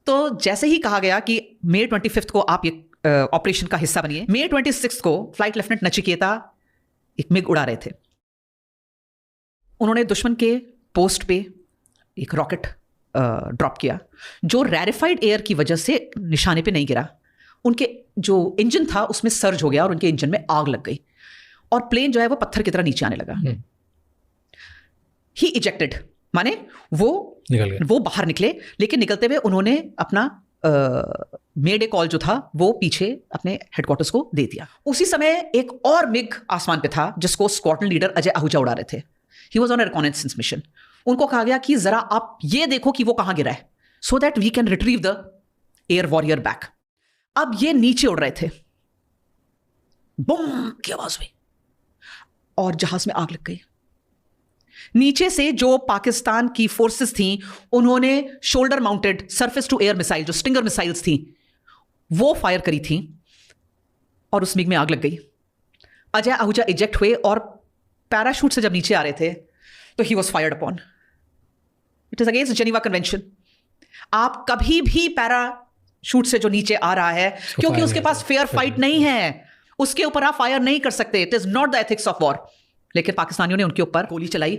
तो जैसे ही कहा गया कि May 25 को आप ये ऑपरेशन का हिस्सा बनिए, May 26 को फ्लाइट लेफ्टिनेंट नचिकेता एक मिग उड़ा रहे थे। उन्होंने दुश्मन के पोस्ट पे एक रॉकेट ड्रॉप किया जो रैरिफाइड एयर की वजह से निशाने पे नहीं गिरा। उनके जो इंजन था उसमें सर्ज हो गया और उनके इंजन में आग लग गई और प्लेन जो है वो पत्थर की तरह नीचे आने लगा। ही इजेक्टेड, माने वो बाहर निकले, लेकिन निकलते हुए उन्होंने अपना मेडे कॉल जो था वो पीछे अपने हेडक्वार्टर्स को दे दिया। उसी समय एक और मिग आसमान पे था जिसको स्क्वाड्रन लीडर अजय आहूजा उड़ा रहे थे। He was on a reconnaissance mission. उनको कहा गया कि जरा आप ये देखो कि वो कहां गिरा है, so that we can retrieve the air warrior back. अब ये नीचे उड़ रहे थे, बूम की आवाज हुई और जहाज में आग लग गई। नीचे से जो पाकिस्तान की फोर्सेस थी उन्होंने shoulder mounted surface to air missile, जो स्टिंगर मिसाइल्स थी, वो फायर करी थी और उस मिग में आग लग गई। अजय आहूजा इजेक्ट हुए और पैराशूट से जब नीचे आ रहे थे तो he was fired upon. It is against Geneva convention. आप कभी भी पैराशूट से जो नीचे आ रहा है, क्योंकि उसके पास फेयर फाइट नहीं है, उसके ऊपर आप फायर नहीं कर सकते। It is not the ethics of war. लेकिन पाकिस्तानियों ने उनके ऊपर गोली चलाई।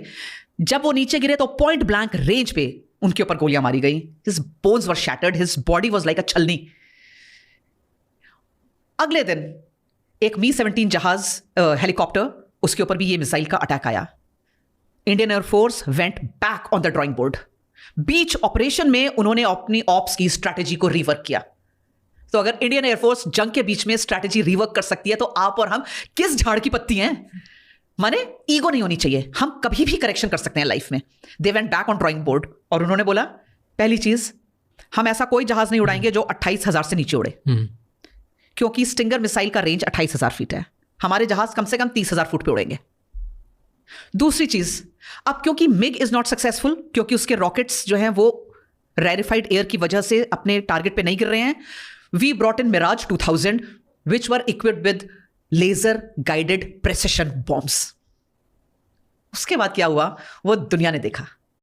जब वो नीचे गिरे तो पॉइंट ब्लैंक रेंज पे उनके ऊपर गोलियां मारी गई। His bones were shattered, his body was like अ छलनी। अगले दिन एक Mi-17 जहाज हेलीकॉप्टर, उसके ऊपर भी ये मिसाइल का अटैक आया। Indian air force went back on the drawing board. Beach operation में उन्होंने अपनी ऑप्स की स्ट्रैटेजी को रिवर्क किया। तो अगर इंडियन एयरफोर्स जंग के बीच में स्ट्रैटेजी रिवर्क कर सकती है तो आप और हम किस झाड़ की पत्ती हैं? माने ईगो नहीं होनी चाहिए, हम कभी भी करेक्शन कर सकते हैं लाइफ में। They went back on drawing board और उन्होंने बोला, पहली चीज, हम ऐसा कोई जहाज नहीं उड़ाएंगे जो 28,000 से नीचे उड़े, क्योंकि स्टिंगर मिसाइल का रेंज 28,000 फीट है। हमारे जहाज कम से कम 30,000 फुट पे उड़ेंगे। दूसरी चीज, अब क्योंकि मिग इज नॉट सक्सेसफुल, क्योंकि उसके रॉकेट्स जो हैं वो रेरिफाइड एयर की वजह से अपने टारगेट पे नहीं गिर रहे हैं, we brought in Mirage 2000 which were equipped with laser guided precision bombs. उसके बाद क्या हुआ वो दुनिया ने देखा।